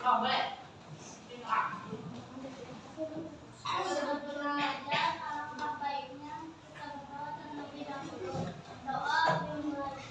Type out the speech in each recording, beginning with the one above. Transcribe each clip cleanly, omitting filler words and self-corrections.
Oh, boleh. Sebelum belajar, alangkah baiknya kita berdoa terlebih dahulu. Doa dimulai.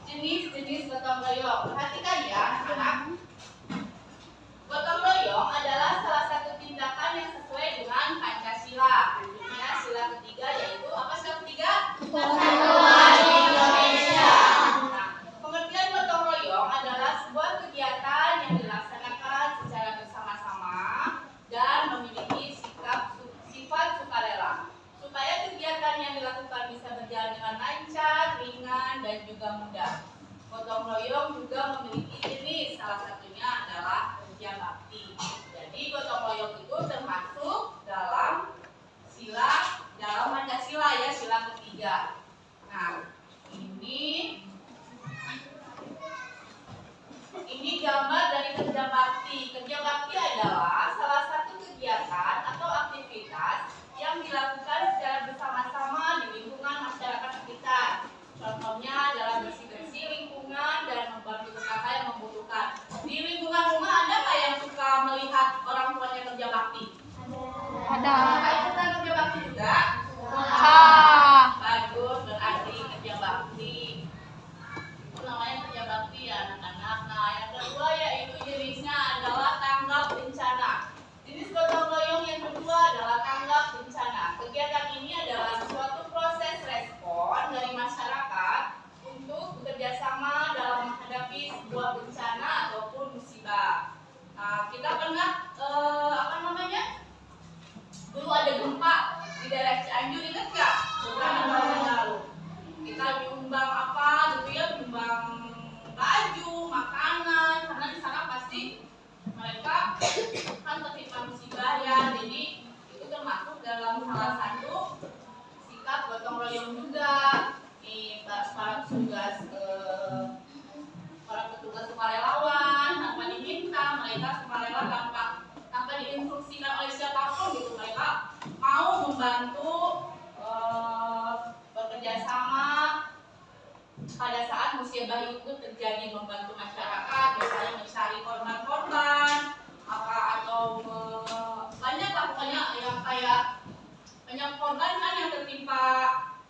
Jenis-jenis gotong royong. Perhatikan ya, anak-anak. Gotong royong adalah salah satu tindakan yang sesuai dengan Pancasila. Khususnya sila ketiga, yaitu apa sila ketiga? Persatuan Indonesia. Nah, pengertian gotong royong adalah sebuah kegiatan yang dilaksanakan secara bersama-sama dan memiliki sifat sukarela. Supaya kegiatan yang dilakukan bisa berjalan dengan lancar, ringan, dan juga mudah. Gotong royong juga memiliki jenis, salah satunya adalah kerja bakti. Jadi gotong royong itu termasuk dalam Pancasila ya, sila ketiga. Nah, ini gambar dari kerja bakti. Kerja bakti adalah salah satu kegiatan atau aktivitas yang dilakukan secara bersama-sama di lingkungan masyarakat sekitar. Contohnya adalah bersih-bersih lingkungan dan membantu tetangga yang membutuhkan. Di lingkungan rumah ada nggak yang suka melihat orang tuanya kerja bakti? Ada. Ikutan kerja bakti juga? Bagus, berarti kerja bakti. Itu namanya kerja bakti ya anak-anak. Nah, yang kedua yaitu jenisnya adalah tanggap bencana. Jenis gotong royong yang kedua adalah tanggap bencana. Kegiatan ini adalah suatu proses respon dari masyarakat untuk bekerja sama dalam menghadapi sebuah bencana ataupun musibah. Nah, kita pernah dulu salah satu sikap gotong royong juga. Nih para petugas sukarelawan tanpa diminta, mereka sukarela tanpa diinstruksikan oleh siapapun gitu, mereka mau membantu bekerja sama pada saat musibah itu terjadi, membantu masyarakat, misalnya mencari korban-korban banyak lah pokoknya yang kayak banyak korban kan yang tertimpa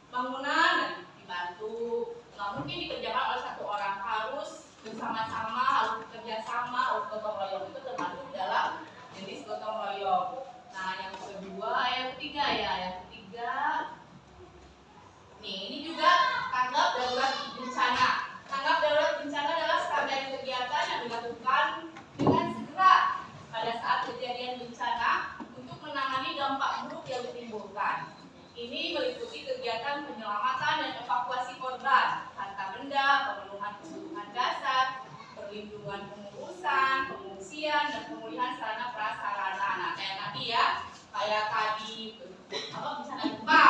bangunan dan dibantu. Nggak mungkin dikerjakan oleh satu orang, harus bersama-sama, harus bekerja sama, harus gotong royong. Itu termasuk dalam jenis gotong royong. Nah, yang kedua, yang ketiga nih, ini juga tanggap darurat bencana. Tanggap darurat bencana adalah serangkaian kegiatan yang dilakukan dengan segera pada saat kejadian bencana untuk menangani dampak buruk yang ditimbulkan. Ini meliputi kegiatan penyelamatan dan evakuasi korban, harta benda, pemenuhan kebutuhan dasar, perlindungan pengurusan, pengungsian, dan pemulihan sarana prasarana. Nah, kayak tadi bencana gempa,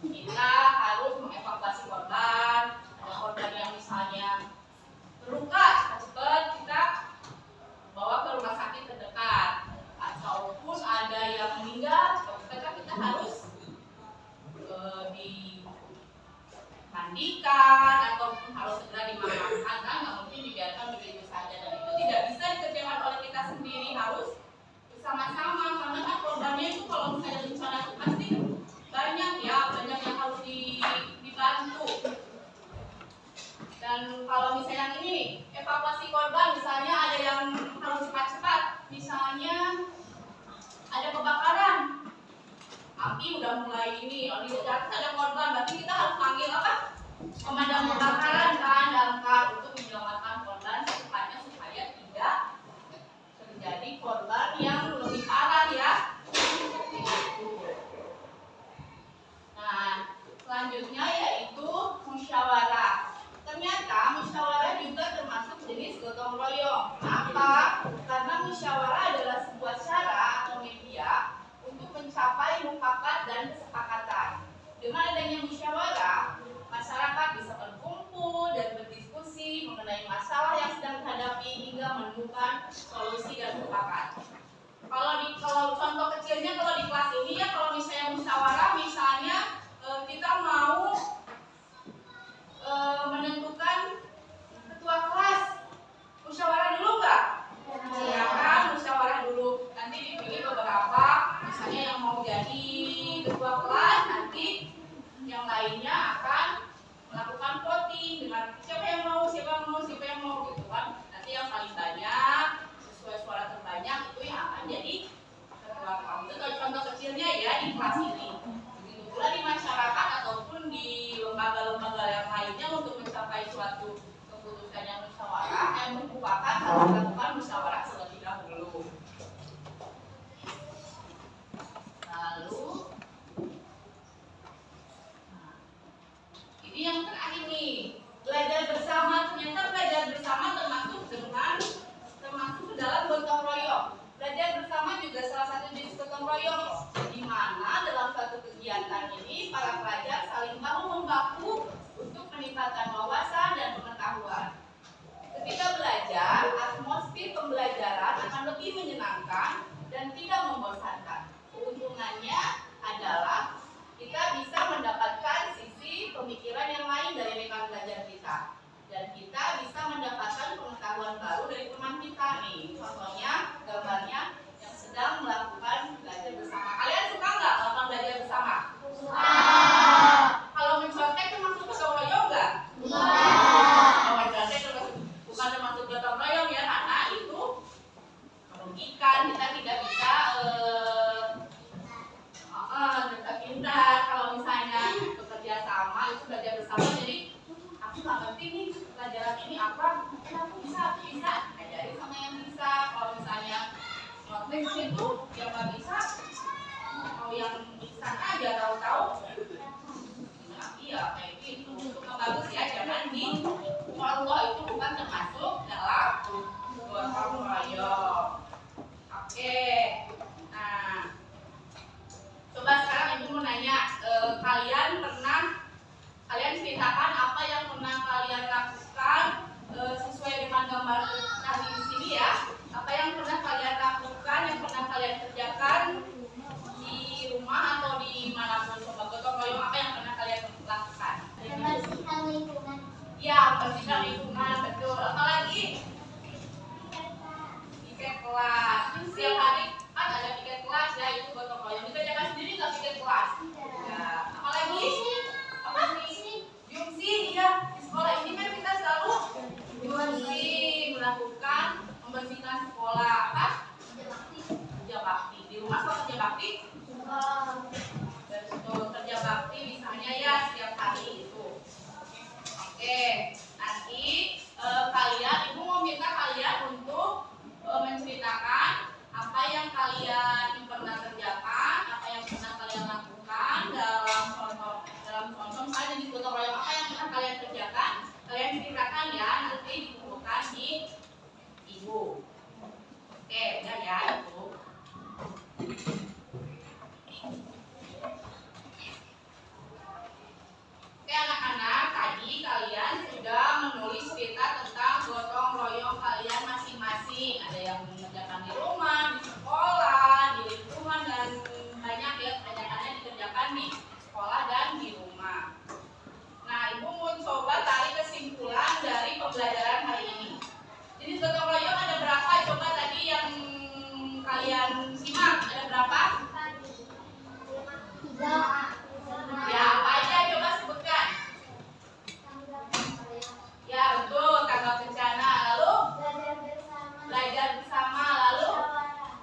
kita harus mengevakuasi korban. Ada korban yang misalnya terluka, cepat kita bawa ke rumah sakit terdekat, ataupun ada yang meninggal, cepat kita harus dimandikan ataupun harus segera dimakamkan. Kan nggak mungkin dibiarkan begitu saja, dan itu tidak bisa dikerjakan oleh kita sendiri, harus bersama-sama, karena kan korbannya itu kalau misalnya bencana itu pasti banyak yang harus dibantu. Dan kalau misalnya yang ini nih, evakuasi korban, misalnya ada yang harus cepat-cepat, misalnya ada kebakaran, api udah mulai ini, di atas ada korban, berarti kita harus panggil pemadam kebakaran kan, damkar, untuk menyelamatkan korban supaya tidak terjadi korban yang lebih parah ya. Nah, selanjutnya yaitu musyawarah. Ternyata musyawarah juga termasuk jenis gotong royong. Kenapa? Karena musyawarah adalah sebuah cara atau media untuk mencapai mufakat dan kesepakatan. Dengan adanya musyawarah, masyarakat bisa berkumpul dan berdiskusi mengenai masalah yang sedang dihadapi hingga menemukan solusi dan mufakat. Kalau contoh kecilnya, kalau di kelas ini ya, kalau misalnya musyawarah, misalnya kita mau menentukan ketua kelas, musyawarah dulu nggak? Ya kan, musyawarah dulu. Nanti dipilih beberapa, misalnya yang mau jadi ketua kelas, nanti yang lainnya akan melakukan voting dengan siapa yang mau gitu kan. Nanti yang paling banyak sesuai suara terbanyak itu yang akan jadi ketua kelas. Itu contoh kecilnya ya di kelas ini. Begitu pula di masyarakat ataupun di lembaga-lembaga yang lainnya, untuk mencapai suatu keputusan yang mufakat harus dilakukan musyawarah terlebih dahulu. Lalu ini yang terakhir nih, belajar bersama. Ternyata belajar bersama termasuk dalam gotong royong. Belajar bersama juga salah satu jenis gotong royong, di mana dalam satu kegiatan ini para pelajar saling bahu membahu untuk meningkatkan wawasan dan pengetahuan. Ketika belajar, atmosfer pembelajaran akan lebih menyenangkan dan tidak membosankan. Keuntungannya adalah kita bisa mendapatkan sisi pemikiran yang lain dari rekan belajar kita, dan kita bisa mendapatkan pengetahuan baru dari teman kita nih. Contohnya gambarnya yang sedang melakukan belajar bersama. Kalian suka nggak melakukan belajar bersama? Suka. Kalau mencontek termasuk gotong royong nggak? Suka. Kalau mencontek bukan termasuk gotong royong ya, karena itu merugikan, kita tidak bisa kalau misalnya bekerja sama itu belajar bersama. Jadi aku nggak ngerti nih pelajaran ini apa, aku bisa ajari sama yang bisa. Kalau misalnya nyontek itu yang nggak bisa, mau yang instan aja tahu-tahu. Nah, iya kayak gitu. Itu bagus ya, jangan Allah itu bukan termasuk dalam gotong royong. Oke, nah coba sekarang kerja bakti. Di rumah suka kerja bakti? Betul, kerja bakti misalnya ya setiap hari itu. Oke, nanti ibu mau minta kalian untuk menceritakan apa yang kalian pernah kerjakan, apa yang pernah kalian lakukan dalam contoh misalnya di gotong royong apa yang pernah kalian kerjakan, kalian ceritakan ya, nanti dikumpulkan di ibu. Oke, udah ya ibu. Oke anak-anak, tadi kalian sudah menulis cerita tentang gotong royong kalian masing-masing. Ada yang mengerjakan di rumah, di sekolah, di lingkungan, dan banyak ya kebanyakannya dikerjakan di sekolah dan di rumah. Nah, ibu mau coba tarik kesimpulan dari pembelajaran hari ini. Jadi gotong royong ada berapa? Coba tadi yang kalian simak ada berapa? 3. Ya, apa aja coba sebutkan. Ya, betul, tanggap bencana. Lalu belajar bersama, lalu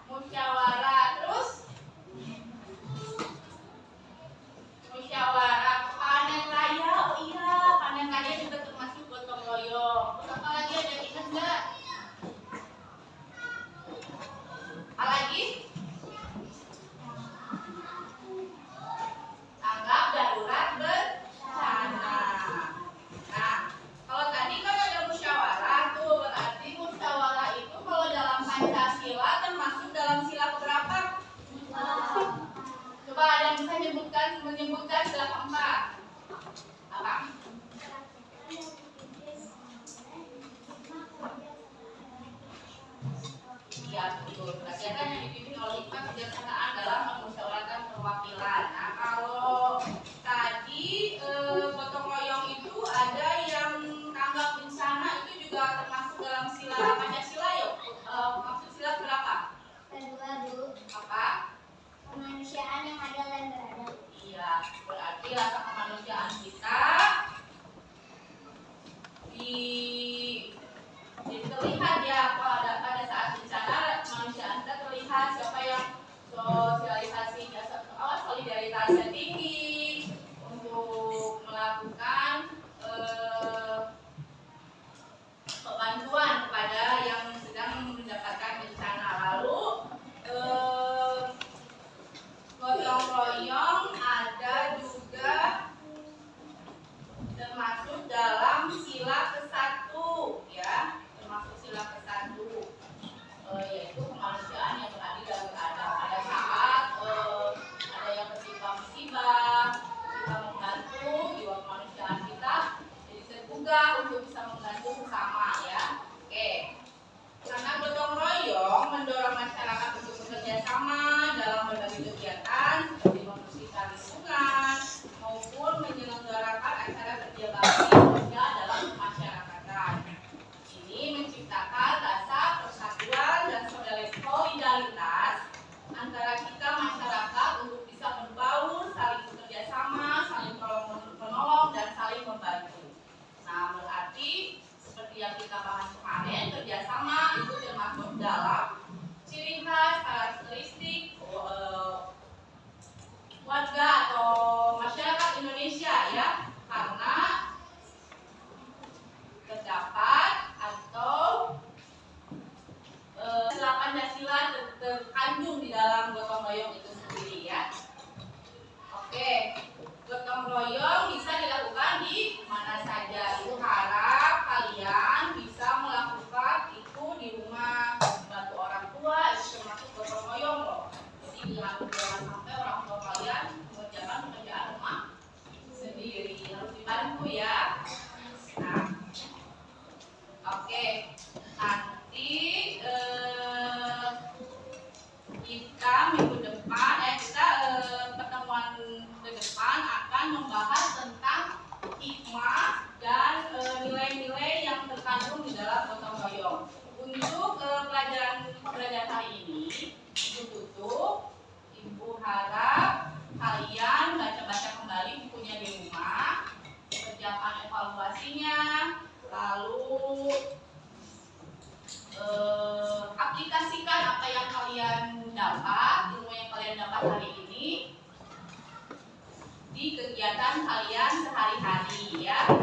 musyawarah, terus musyawarah, panen raya. Oh iya, panen raya juga termasuk gotong royong. Terus apa lagi ada ingat enggak? Apa lagi? Tanggap darurat bencana. Nah, kalau tadi kan ada musyawarah tuh, berarti musyawarah itu kalau dalam Pancasila termasuk dalam sila keberapa? Coba ada yang bisa menyebutkan sila keempat. Apa? Iya betul. Kegiatan yang dipimpin oleh hikmah kebijaksanaan dalam memusyawarahkan perwakilan. Nah kalau tadi gotong royong itu ada yang tanggap bencana itu juga termasuk dalam sila Pancasila yuk. Maksud sila berapa? Kedua, Bu. Apa? Kemanusiaan yang adil dan beradab. Iya, berarti rasa kemanusiaan kita terlihat ya pada saat bencana kemanusiaan kita terlihat siapa yang solidaritasnya tinggi untuk melakukan bantuan kepada yang sedang mendapatkan bencana. Lalu gotong royong ada juga termasuk dalam sila ke-1 ya, termasuk sila ke-1 yaitu kemanusiaan yang beradil dan beradab. Pada saat ada yang tertimpa musibah, kita membantu, jiwa kemanusiaan kita jadi tergugah untuk bisa membantu sesama ya. Oke. Karena gotong royong mendorong masyarakat untuk bekerja sama dalam berbagai kegiatan seperti membersihkan lingkungan maupun menyelenggarakan acara kerja bakti sosial dalam masyarakatan. Ini menciptakan rasa persatuan dan solidaritas antara kita masyarakat untuk bisa berbaur, saling bekerja sama, saling menolong dan saling membantu. Nah, berarti seperti yang kita bahas kemarin, kerjasama itu termasuk dalam ciri khas karakteristik warga atau masyarakat Indonesia ya, karena terdapat atau sila Pancasila terkandung di dalam gotong royong itu sendiri ya. Oke, gotong royong bisa dilakukan di mana saja. Itu harap kalian bisa melakukan itu di rumah, membantu orang tua, itu termasuk gotong royong loh. Jadi jangan sampai orang tua kalian mengerjakan pekerjaan rumah sendiri, harus dibantu ya. Nah, oke, nanti kita minggu depan pertemuan ke depan akan membahas tentang hikmah dan nilai-nilai yang terkandung di dalam gotong royong. Untuk pelajaran hari ini Ibu tutup. Ibu harap kalian baca-baca kembali bukunya di rumah, kerjakan evaluasinya, lalu aplikasikan apa yang kalian dapat, ilmu yang kalian dapat hari ini di kegiatan kalian sehari-hari ya.